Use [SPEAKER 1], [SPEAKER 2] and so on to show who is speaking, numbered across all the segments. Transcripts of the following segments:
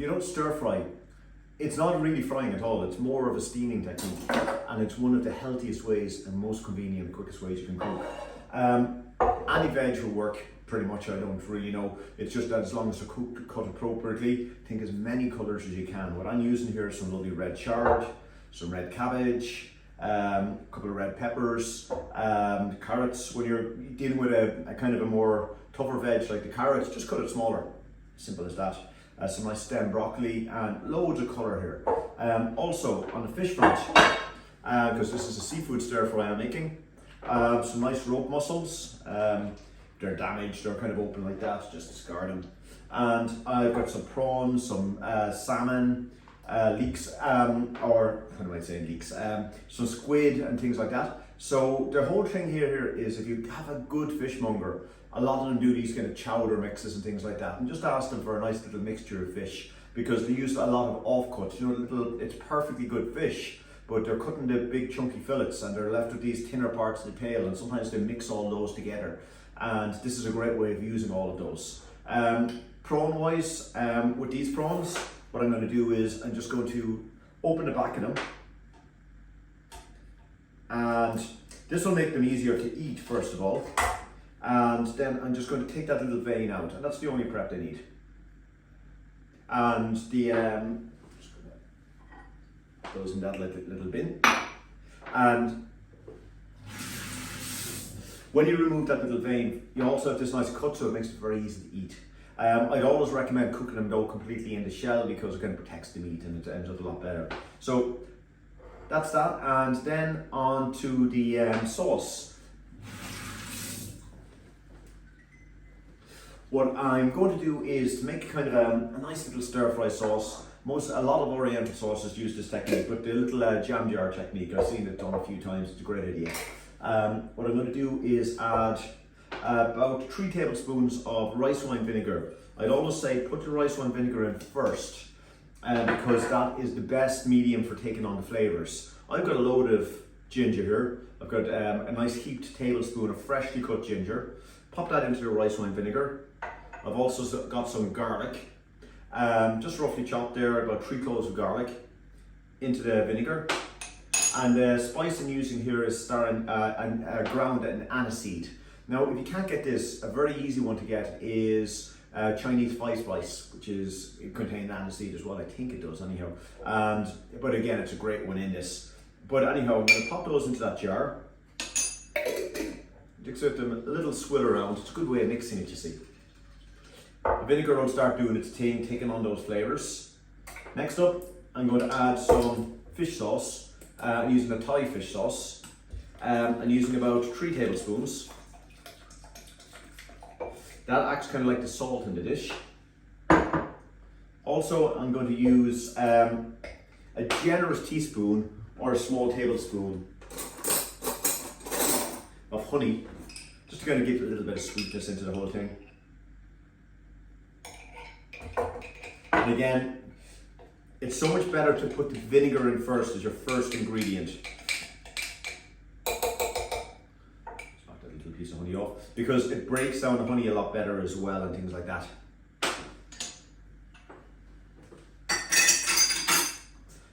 [SPEAKER 1] you don't stir fry. It's not really frying at all, it's more of a steaming technique, and it's one of the healthiest ways and most convenient and quickest ways you can cook. Any veg will work pretty much, I don't really know. It's just that as long as they're cooked, cut appropriately, think as many colours as you can. What I'm using here is some lovely red chard, some red cabbage, a couple of red peppers, carrots. When you're dealing with a kind of a more tougher veg like the carrots, just cut it smaller, simple as that. Some nice stem broccoli and loads of colour here. Also on the fish front, because this is a seafood stir fry I'm making, some nice rope mussels. They're damaged, they're kind of open like that, just discard them. And I've got some prawns, some salmon, leeks, or what am I saying, leeks? Some squid and things like that. So the whole thing here is if you have a good fishmonger, a lot of them do these kind of chowder mixes and things like that, and just ask them for a nice little mixture of fish, because they use a lot of offcuts, you know, it's perfectly good fish, but they're cutting the big chunky fillets and they're left with these thinner parts of the tail, and sometimes they mix all those together, and this is a great way of using all of those. Prawn wise, with these prawns, what I'm going to do is I'm just going to open the back of them, and this will make them easier to eat first of all. And then I'm just going to take that little vein out, and that's the only prep they need. And the just gonna goes in that little bin. And when you remove that little vein, you also have this nice cut, so it makes it very easy to eat. I'd always recommend cooking them though completely in the shell, because it kind of protects the meat and it ends up a lot better. So that's that, and then on to the sauce. What I'm going to do is to make kind of a nice little stir fry sauce. A lot of oriental sauces use this technique, but the little jam jar technique, I've seen it done a few times, it's a great idea. What I'm going to do is add about 3 tablespoons of rice wine vinegar. I'd always say put the rice wine vinegar in first, because that is the best medium for taking on the flavours. I've got a load of ginger here. I've got a nice heaped tablespoon of freshly cut ginger. Pop that into the rice wine vinegar. I've also got some garlic, just roughly chopped there, about 3 cloves of garlic into the vinegar. And the spice I'm using here is ground and aniseed. Now, if you can't get this, a very easy one to get is Chinese five spice, which it contains aniseed as well. I think it does anyhow. But again, it's a great one in this. But anyhow, I'm going to pop those into that jar. Just let them a little swill around. It's a good way of mixing it, you see. The vinegar will start doing its thing, taking on those flavours. Next up, I'm going to add some fish sauce. I'm using a Thai fish sauce. I'm using about 3 tablespoons. That acts kind of like the salt in the dish. Also, I'm going to use a generous teaspoon or a small tablespoon of honey, just to kind of give a little bit of sweetness into the whole thing. And again, it's so much better to put the vinegar in first as your first ingredient. Just knock that little piece of honey off, because it breaks down the honey a lot better as well and things like that.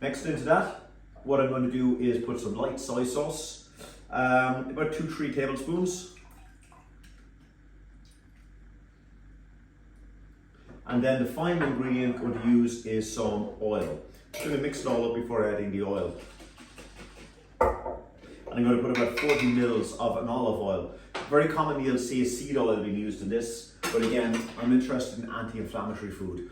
[SPEAKER 1] Next into that, what I'm going to do is put some light soy sauce, about 2-3 tablespoons. And then the final ingredient I'm going to use is some oil. I'm going to mix it all up before adding the oil. And I'm going to put about 40 mils of an olive oil. Very commonly you'll see a seed oil being used in this, but again, I'm interested in anti-inflammatory food.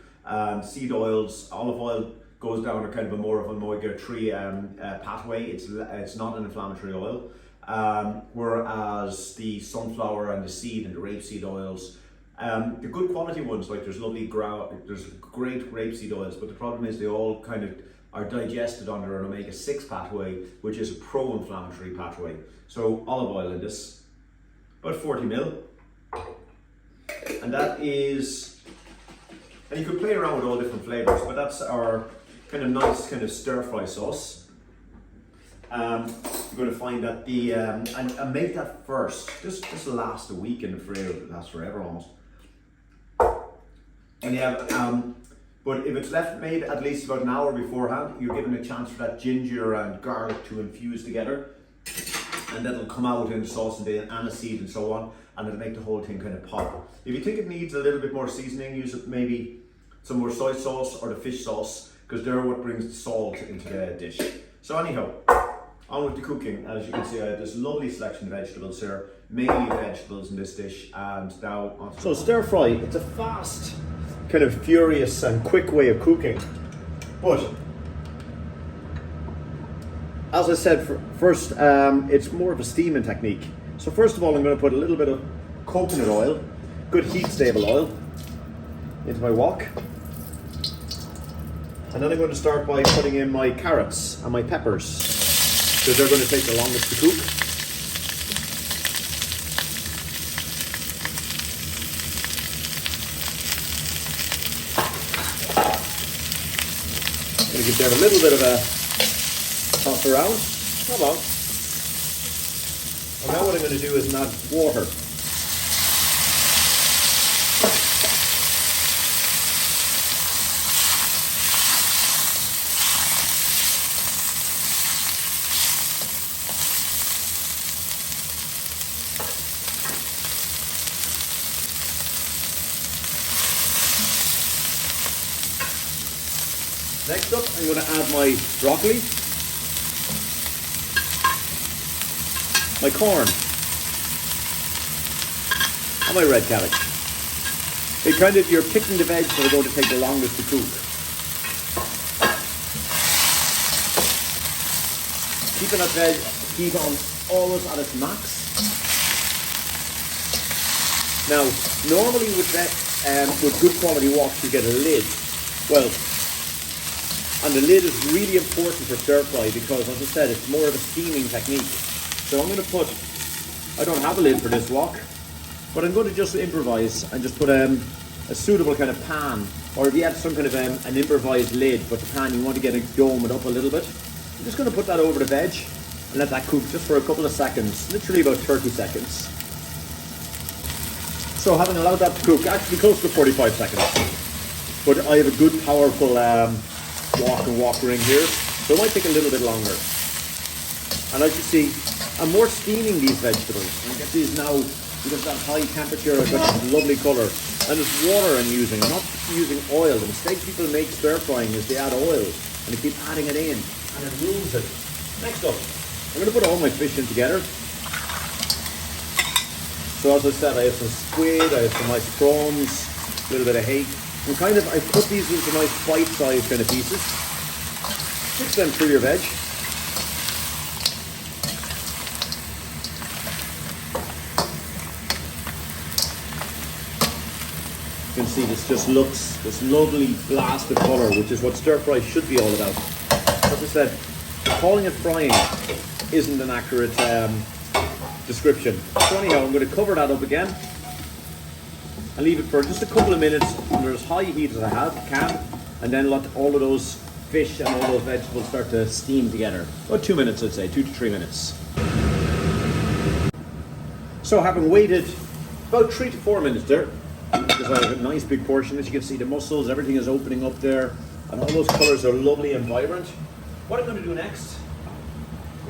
[SPEAKER 1] Seed oils, olive oil goes down a kind of a more of an omega-3 pathway. It's not an inflammatory oil. Whereas the sunflower and the seed and the rapeseed oils, the good quality ones, like there's great rapeseed oils, but the problem is they all kind of are digested under an omega-6 pathway, which is a pro-inflammatory pathway. So olive oil in this, about 40 mil. And that is, and you could play around with all different flavors, but that's our kind of nice kind of stir fry sauce. You're going to find that and make that first. This will last a week in the fridge, it lasts forever almost. And you have, But if it's left made at least about an hour beforehand, you're given a chance for that ginger and garlic to infuse together, and that'll come out in the sauce and the aniseed and so on, and it'll make the whole thing kind of pop. If you think it needs a little bit more seasoning, use maybe some more soy sauce or the fish sauce, because they're what brings the salt into the dish. So anyhow, on with the cooking. As you can see, I have this lovely selection of vegetables here, mainly vegetables in this dish, and now on. So stir fry, it's a fast, kind of furious and quick way of cooking, but as I said, first, it's more of a steaming technique. So first of all, I'm going to put a little bit of coconut oil, good heat stable oil, into my wok. And then I'm going to start by putting in my carrots and my peppers, because they're going to take the longest to cook. I'm going to give them a little bit of a toss around. Not long. And now what I'm going to do is add water. Next up, I'm going to add my broccoli, my corn, and my red cabbage. You're picking the veg that are going to take the longest to cook. Keeping that veg heat on always at its max. Now, normally with good quality wok, you get a lid. Well, and the lid is really important for stir fry because, as I said, it's more of a steaming technique. So I'm going to put, I don't have a lid for this wok, but I'm going to just improvise and just put a suitable kind of pan, or if you have some kind of an improvised lid, but the pan you want to get it domed up a little bit, I'm just going to put that over the veg and let that cook just for a couple of seconds, literally about 30 seconds. So having allowed that to cook, actually close to 45 seconds, but I have a good powerful wok ring here, so it might take a little bit longer. And as you see, I'm more steaming these vegetables. And get these now, because that high temperature, I've got this lovely colour. And it's water I'm using, I'm not using oil. The mistake people make stir frying is they add oil and they keep adding it in and it ruins it. Next up, I'm going to put all my fish in together. So as I said, I have some squid, I have some nice prawns, a little bit of hake. And I put these into nice bite-sized kind of pieces. Mix them through your veg. You can see this just looks, this lovely blast of colour, which is what stir fry should be all about. As I said, calling it frying isn't an accurate description. So anyhow, I'm going to cover that up again and leave it for just a couple of minutes under as high heat as I can, and then let all of those fish and all those vegetables start to steam together. About 2 minutes, I'd say, 2 to 3 minutes. So having waited about 3 to 4 minutes there, because I have a nice big portion, as you can see the mussels, everything is opening up there, and all those colours are lovely and vibrant. What I'm going to do next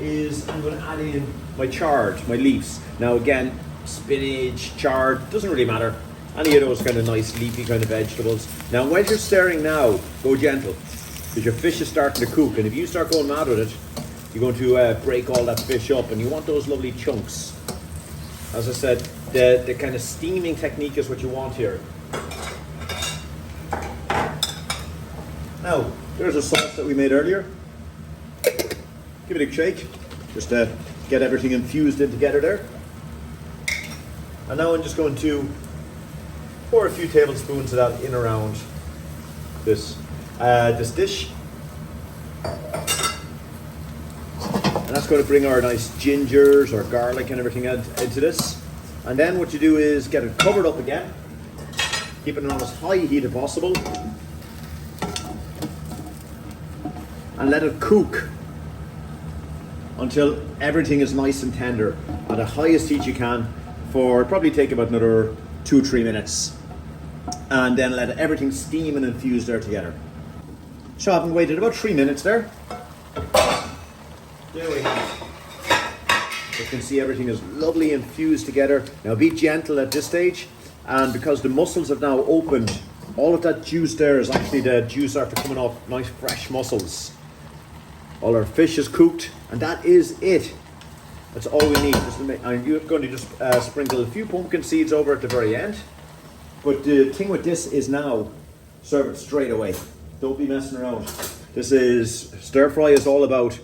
[SPEAKER 1] is I'm going to add in my chard, my leaves. Now again, spinach, chard, doesn't really matter. Any of those kind of nice leafy kind of vegetables. Now when you're stirring now, go gentle, because your fish is starting to cook, and if you start going mad with it, you're going to break all that fish up, and you want those lovely chunks. As I said, the kind of steaming technique is what you want here. Now, there's a sauce that we made earlier. Give it a shake, just to get everything infused in together there. And now I'm just going to pour a few tablespoons of that in around this dish. And that's going to bring our nice gingers or garlic and everything into this. And then what you do is get it covered up again, keeping it on as high heat as possible, and let it cook until everything is nice and tender at the highest heat you can for probably take about another 2-3 minutes. and then let everything steam and infuse there together. So I've waited about 3 minutes there. There we have it. You can see everything is lovely infused together. Now be gentle at this stage, and because the mussels have now opened, all of that juice there is actually the juice after coming off nice fresh mussels. All our fish is cooked, and that is it. That's all we need. I'm going to just sprinkle a few pumpkin seeds over at the very end. But the thing with this is now, serve it straight away. Don't be messing around. This is, stir fry is all about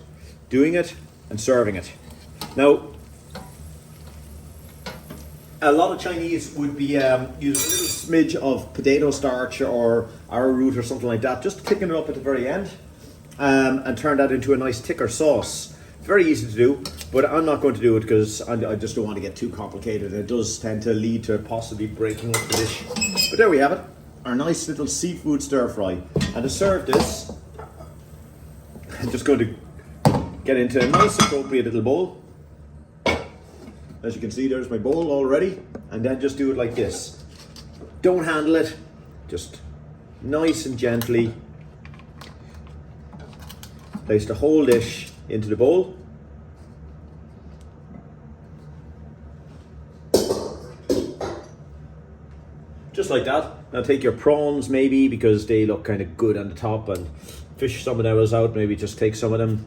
[SPEAKER 1] doing it and serving it. Now, a lot of Chinese would be use a little smidge of potato starch or arrowroot or something like that, just thicken it up at the very end and turn that into a nice thicker sauce. Very easy to do, but I'm not going to do it because I just don't want to get too complicated. It does tend to lead to possibly breaking up the dish. But there we have it, our nice little seafood stir fry. And to serve this, I'm just going to get into a nice appropriate little bowl. As you can see, there's my bowl already. And then just do it like this. Don't handle it, just nice and gently place the whole dish into the bowl. Just like that. Now take your prawns maybe, because they look kind of good on the top, and fish some of those out, maybe just take some of them,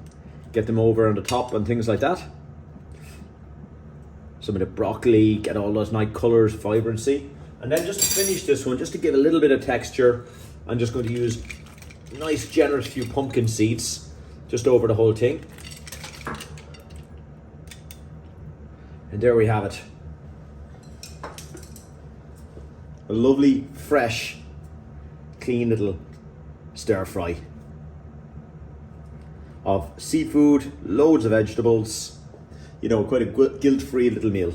[SPEAKER 1] get them over on the top and things like that. Some of the broccoli, get all those nice colors, vibrancy. And then just to finish this one, just to give a little bit of texture, I'm just going to use nice generous few pumpkin seeds just over the whole thing. And there we have it. A lovely, fresh, clean little stir fry of seafood, loads of vegetables, you know, quite a guilt-free little meal.